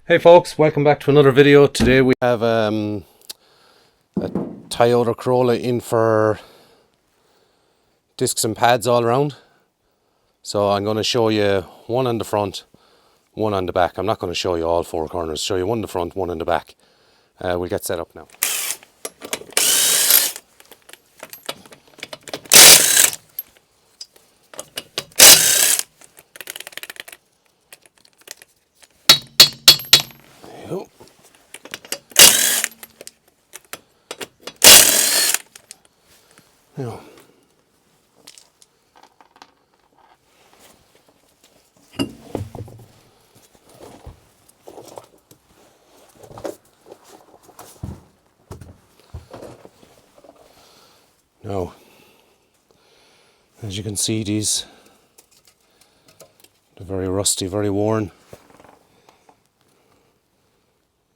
Hey folks, welcome back to another video. Today we have a Toyota Corolla in for discs and pads all around. So I'm going to show you one on the front, one on the back. I'm not going to show you all four corners, show you one in the front, one in the back. We'll get set up now. Now, now, as you can see, they're very rusty, very worn.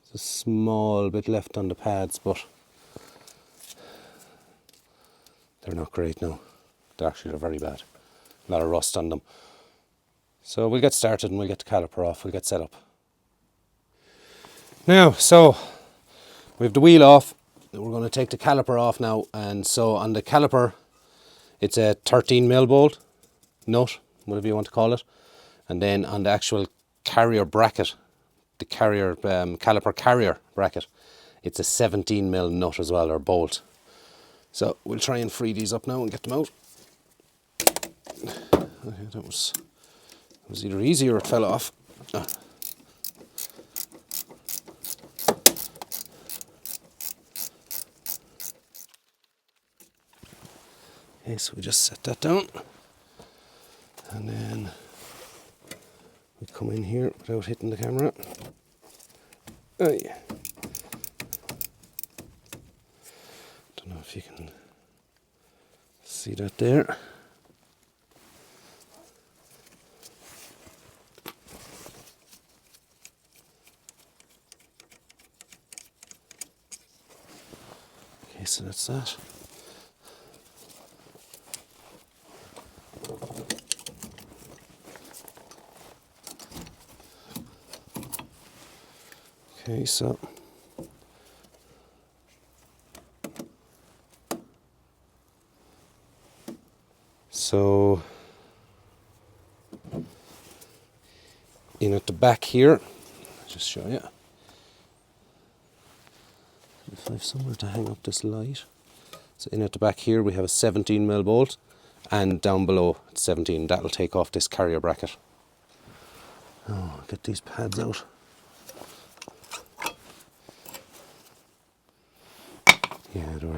There's a small bit left on the pads, but they're not great now. They're very bad. A lot of rust on them. So we'll get started and we'll get the caliper off. We'll get set up. Now, so we have the wheel off. We're going to take the caliper off now. And so on the caliper, it's a 13mm bolt, nut, whatever you want to call it. And then on the actual carrier bracket, the carrier caliper carrier bracket, it's a 17mm nut as well, or bolt. So we'll try and free these up now and get them out. Okay, that was either easy or it fell off. Okay, so we just set that down. And then we come in here without hitting the camera. Oh yeah. Don't know if you can see that there. Okay, so that's that. Okay, so in at the back here, I'll just show you. If I have somewhere to hang up this light. So in at the back here we have a 17mm bolt, and down below it's 17. That'll take off this carrier bracket. Oh, I'll get these pads out. Yeah, they were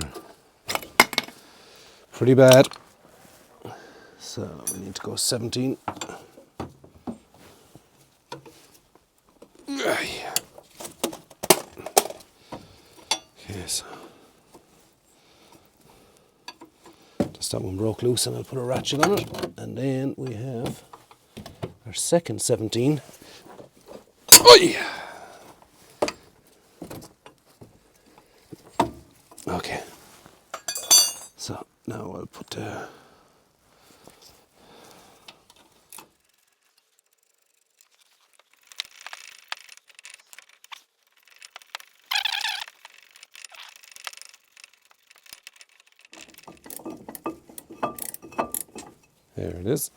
pretty bad. So we need to go 17. Okay, so just that one broke loose and I'll put a ratchet on it. And then we have our second 17. Oh yeah. Okay. So now I'll put the there it is.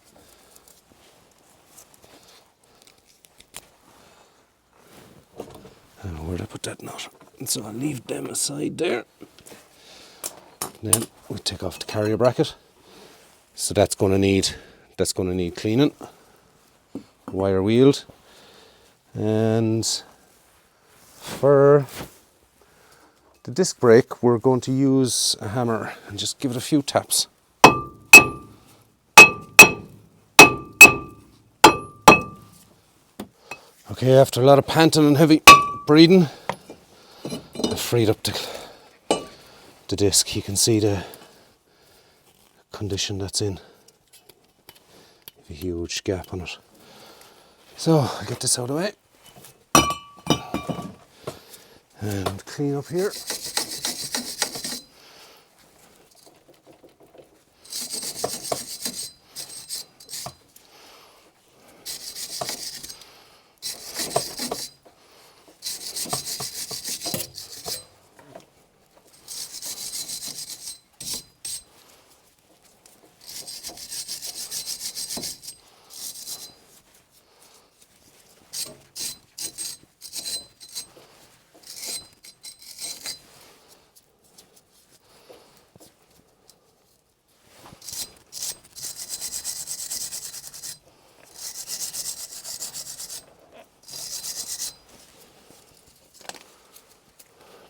Where'd I put that nut? So I'll leave them aside there. Then we'll take off the carrier bracket. So that's going to need cleaning, wire wheeled, and for the disc brake we're going to use a hammer and just give it a few taps. Okay, after a lot of panting and heavy breathing, I've freed up the disc. You can see the condition that's in. A huge gap on it. So I'll get this out of the way and clean up here.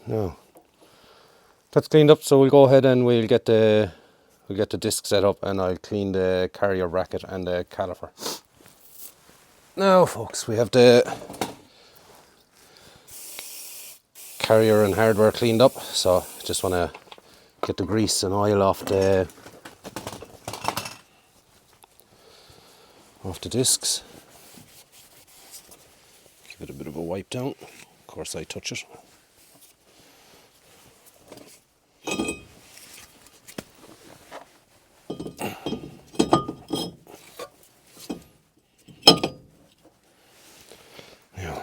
Now that's cleaned up, so we'll go ahead and we'll get the disc set up, and I'll clean the carrier bracket and the caliper. Now folks, we have the carrier and hardware cleaned up, so just want to get the grease and oil off the discs. Give it a bit of a wipe down. Of course I touch it. Yeah.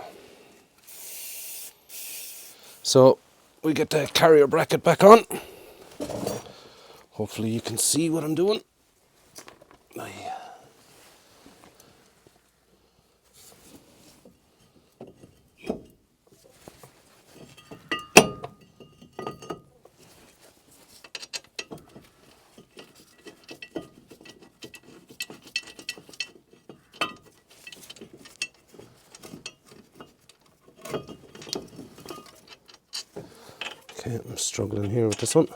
So we get the carrier bracket back on. Hopefully you can see what I'm doing. Okay, I'm struggling here with this one.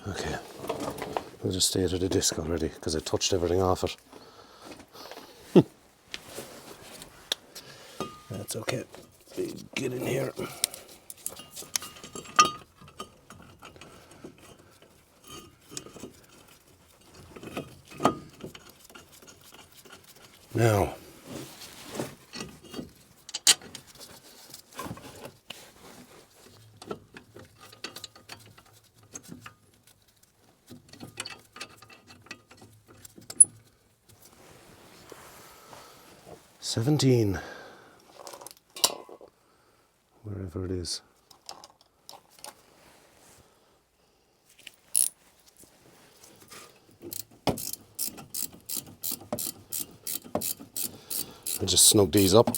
Okay, I'll just stay to the disc already because I touched everything off it. That's okay. Get in here. Now, $17, wherever it is. I just snug these up.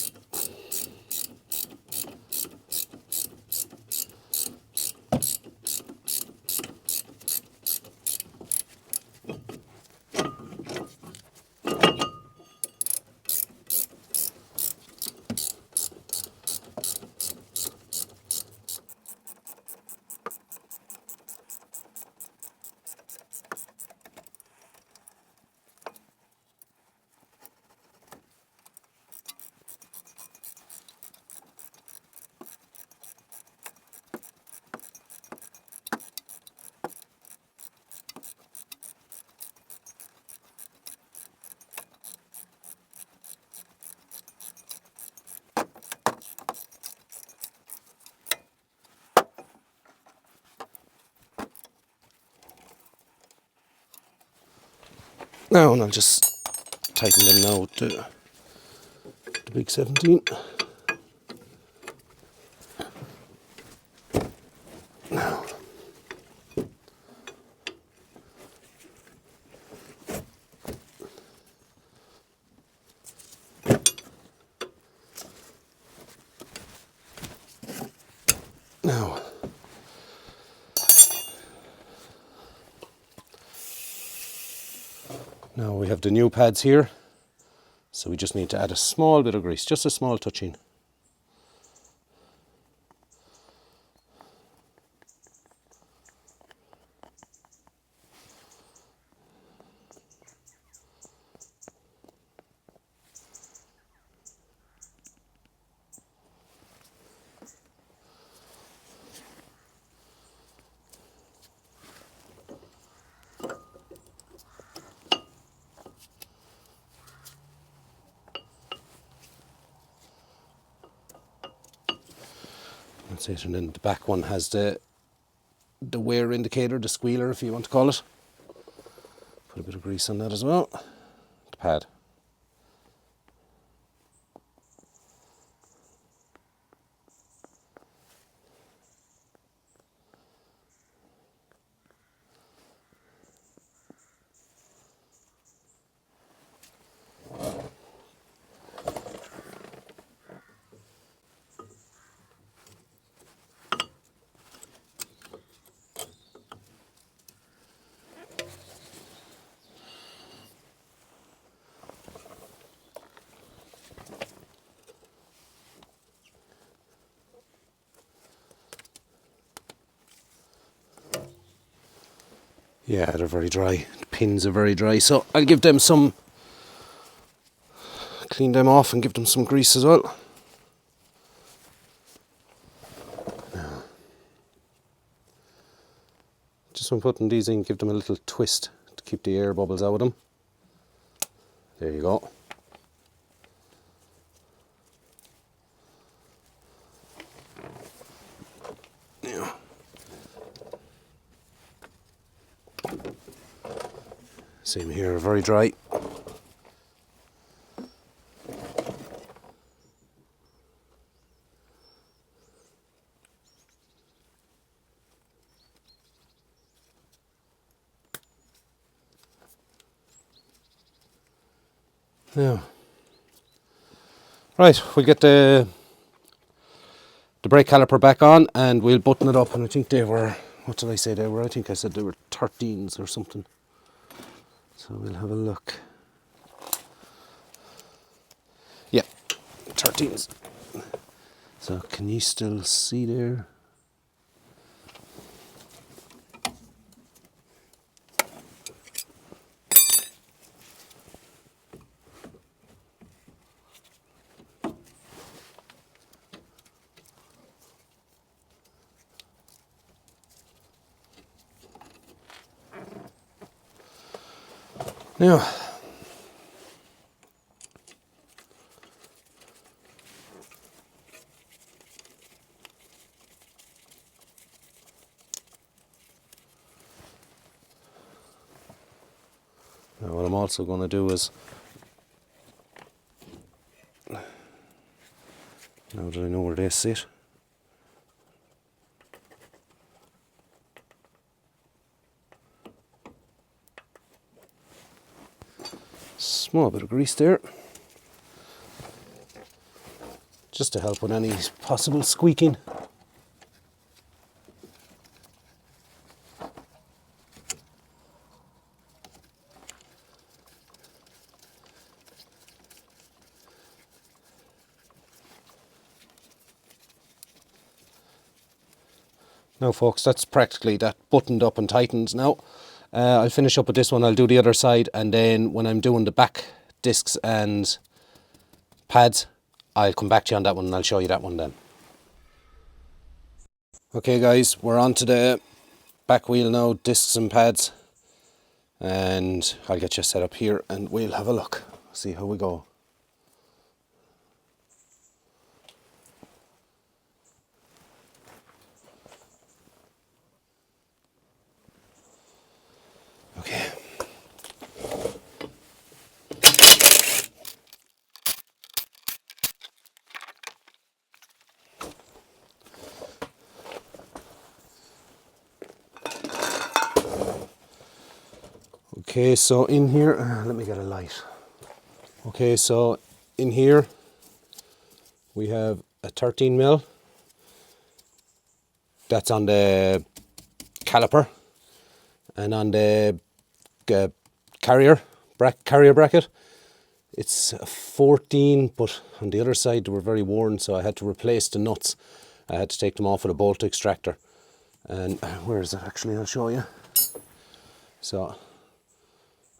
Now, and I'll just tighten them now with the big 17. Now, now, now we have the new pads here, so we just need to add a small bit of grease, just a small touching. That's it, and then the back one has the wear indicator, the squealer if you want to call it. Put a bit of grease on that as well. The pad. Yeah, they're very dry. The pins are very dry, so I'll give them some, clean them off and give them some grease as well. Just when putting these in, give them a little twist to keep the air bubbles out of them. There you go. Yeah. Same here, very dry. Yeah. Right, we'll get the brake caliper back on and we'll button it up. And I think they were, what did I say they were? I think I said they were 13s or something. So we'll have a look. Yeah, 13s. So can you still see there? Now, what I'm also going to do is, now that I know where they sit, small bit of grease there, just to help with any possible squeaking. Now folks, that's practically that buttoned up and tightened now. I'll finish up with this one, I'll do the other side, and then when I'm doing the back discs and pads, I'll come back to you on that one and I'll show you that one then. Okay guys, we're on to the back wheel now, discs and pads, and I'll get you set up here and we'll have a look, see how we go. Okay. Okay, so in here, let me get a light. Okay, so in here we have a 13mm. That's on the caliper, and on the carrier bracket it's a 14, but on the other side they were very worn, so I had to replace the nuts. I had to take them off with a bolt extractor. And where is it actually? I'll show you. So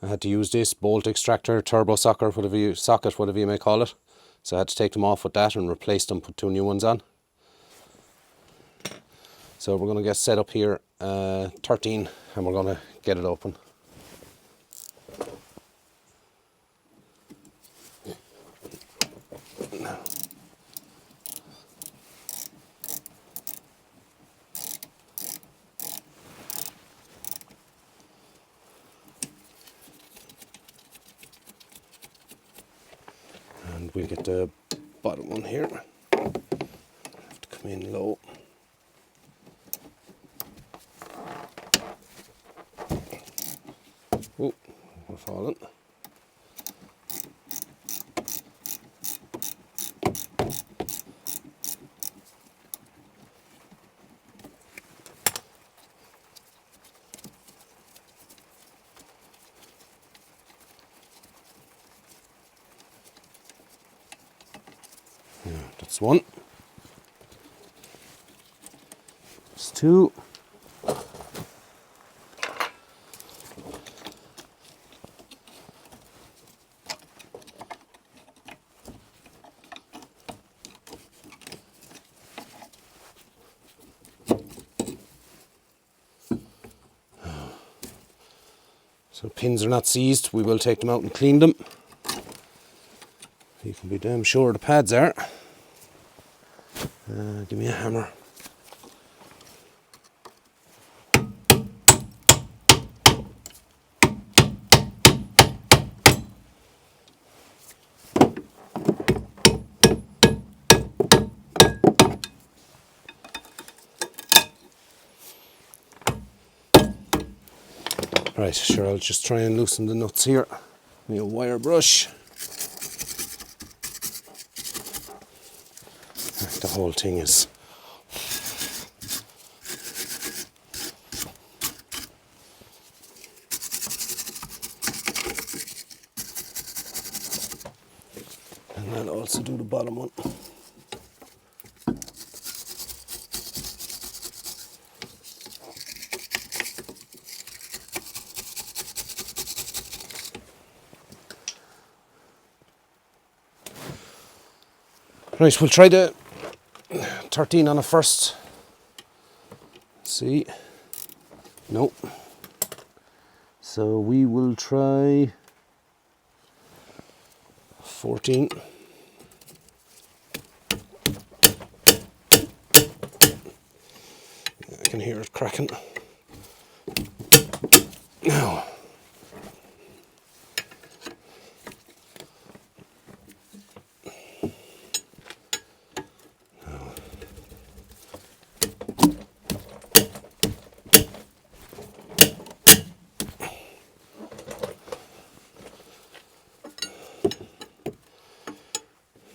I had to use this bolt extractor, turbo socket, whatever you may call it. So I had to take them off with that and replace them, put two new ones on. So we're going to get set up here, 13, and we're going to get it open. And we'll get the bottom one here. Have to come in low. Oh, we're falling. Yeah, that's one. That's two. So pins are not seized, we will take them out and clean them. You can be damn sure the pads are. Give me a hammer. Right, sure, I'll just try and loosen the nuts here. Give me a wire brush. The whole thing is and I'll also do the bottom one. Right, we'll try the 13 on it first. See? Nope. So we will try 14. I can hear it cracking. Now.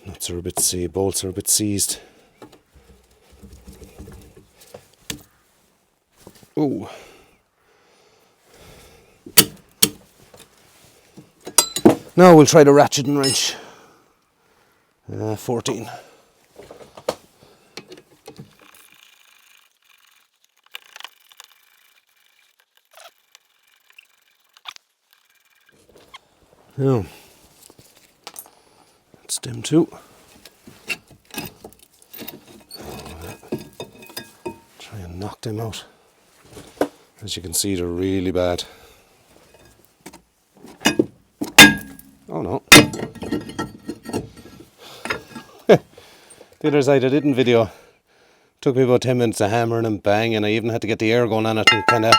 Nuts are a bit seized, bolts are a bit seized. Oh. Now we'll try the ratchet and wrench. 14. Now, that's them too. Try and knock them out. As you can see, they're really bad. Oh no. The other side I didn't video. Took me about 10 minutes of hammering and bang, and I even had to get the air going on it and kind of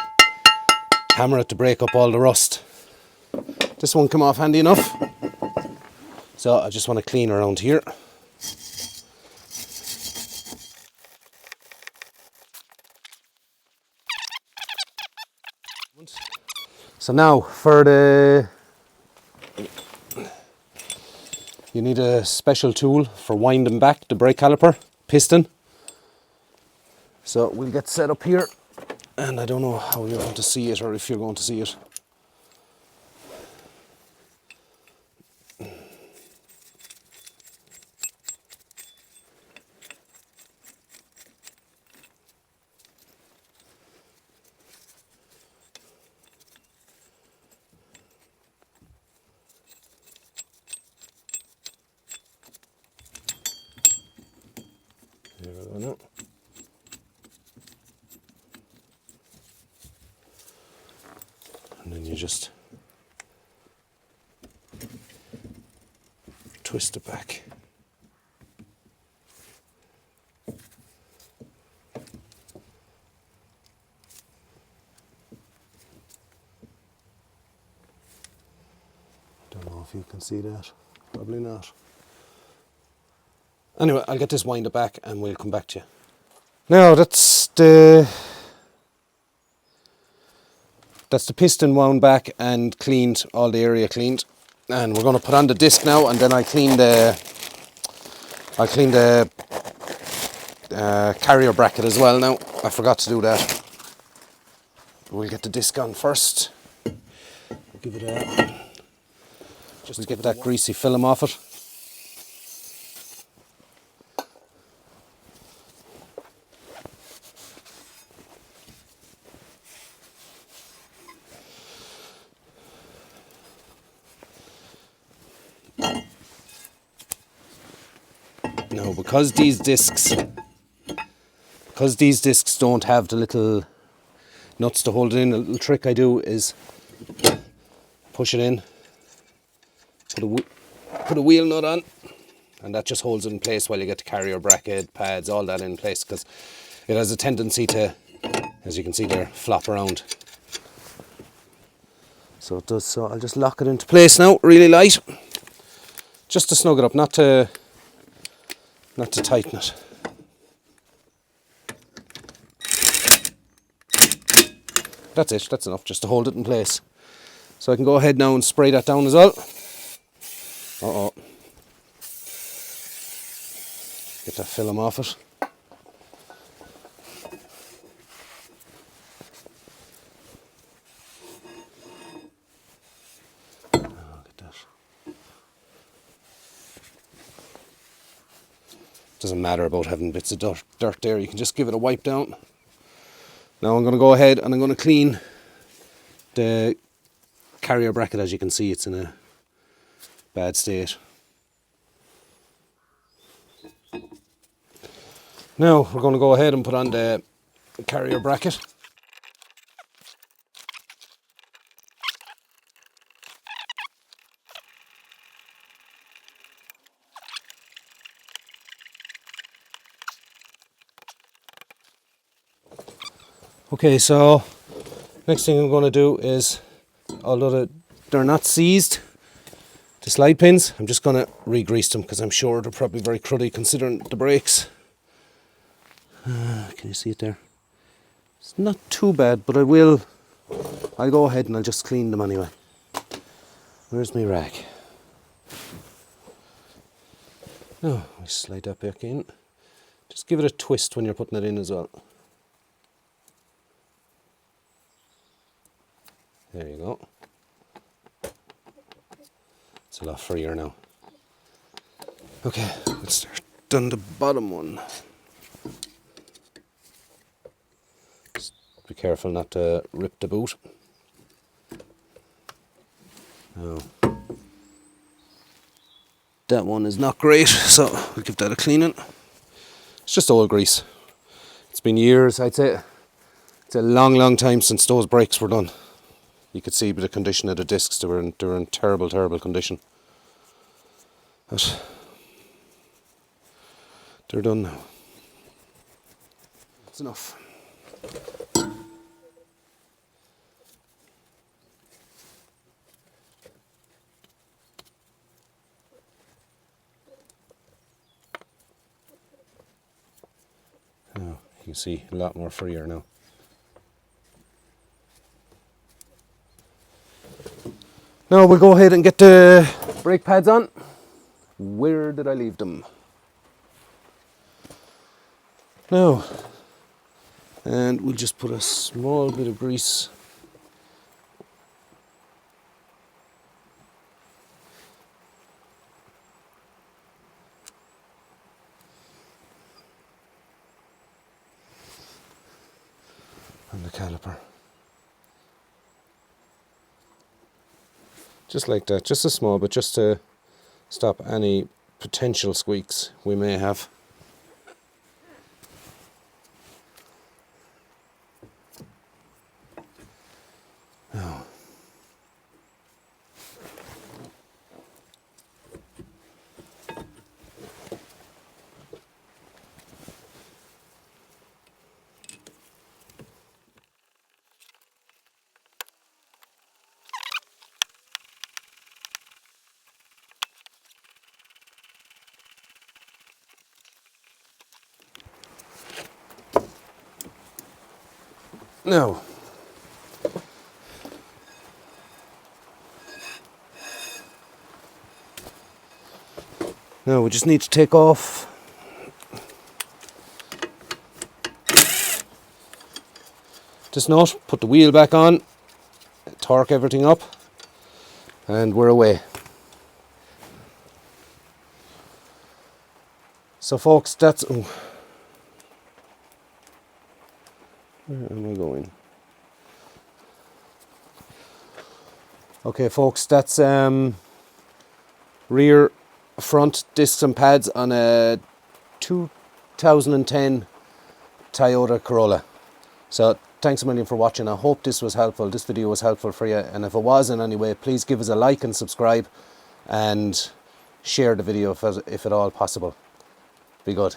hammer it to break up all the rust. This one came off handy enough. So I just want to clean around here. So now for the, you need a special tool for winding back the brake caliper piston. So we'll get set up here, and I don't know how you're going to see it or if you're going to see it. There we go now. And then you just twist it back. Don't know if you can see that. Probably not. Anyway, I'll get this winded back and we'll come back to you. Now that's the piston wound back and cleaned, all the area cleaned. And we're going to put on the disc now, and then I'll clean the carrier bracket as well now. I forgot to do that. We'll get the disc on first. Give it a, just to get that greasy film off it. Now, because these discs don't have the little nuts to hold it in, a little trick I do is push it in, put a wheel nut on, and that just holds it in place while you get the carrier bracket, pads, all that in place, because it has a tendency to, as you can see there, flop around. So it does. So I'll just lock it into place now, really light, just to snug it up, not to tighten it. That's it, that's enough, just to hold it in place. So I can go ahead now and spray that down as well. Uh-oh. Get that film off it. Oh, look at that. Doesn't matter about having bits of dirt there, you can just give it a wipe down. Now I'm going to go ahead and I'm going to clean the carrier bracket. As you can see, it's in a bad state. Now we're going to go ahead and put on the carrier bracket. Okay, so next thing I'm going to do is, although they're not seized, the slide pins, I'm just going to re-grease them because I'm sure they're probably very cruddy considering the brakes. Can you see it there? It's not too bad, but I'll go ahead and I'll just clean them anyway. Where's my rag? Now, I slide that back in. Just give it a twist when you're putting it in as well. There you go. It's a lot freer now. Okay, let's start down the bottom one. Just be careful not to rip the boot. Now, that one is not great, so we'll give that a cleaning. It's just oil grease. It's been years, I'd say. It's a long time since those brakes were done. You could see by the condition of the discs, they were in terrible condition. But they're done now. That's enough. Now, you can see a lot more freer now. Now we'll go ahead and get the brake pads on. Where did I leave them? Now, and we'll just put a small bit of grease on the caliper. Just like that, just a small bit, just to stop any potential squeaks we may have. Now, now, we just need to take off this nut, put the wheel back on, torque everything up, and we're away. So folks, that's... Oh, where am I going? Okay folks, that's rear front discs and pads on a 2010 Toyota Corolla. So thanks a million for watching. I hope this was helpful. This video was helpful for you. And if it was in any way, please give us a like and subscribe and share the video if at all possible. Be good.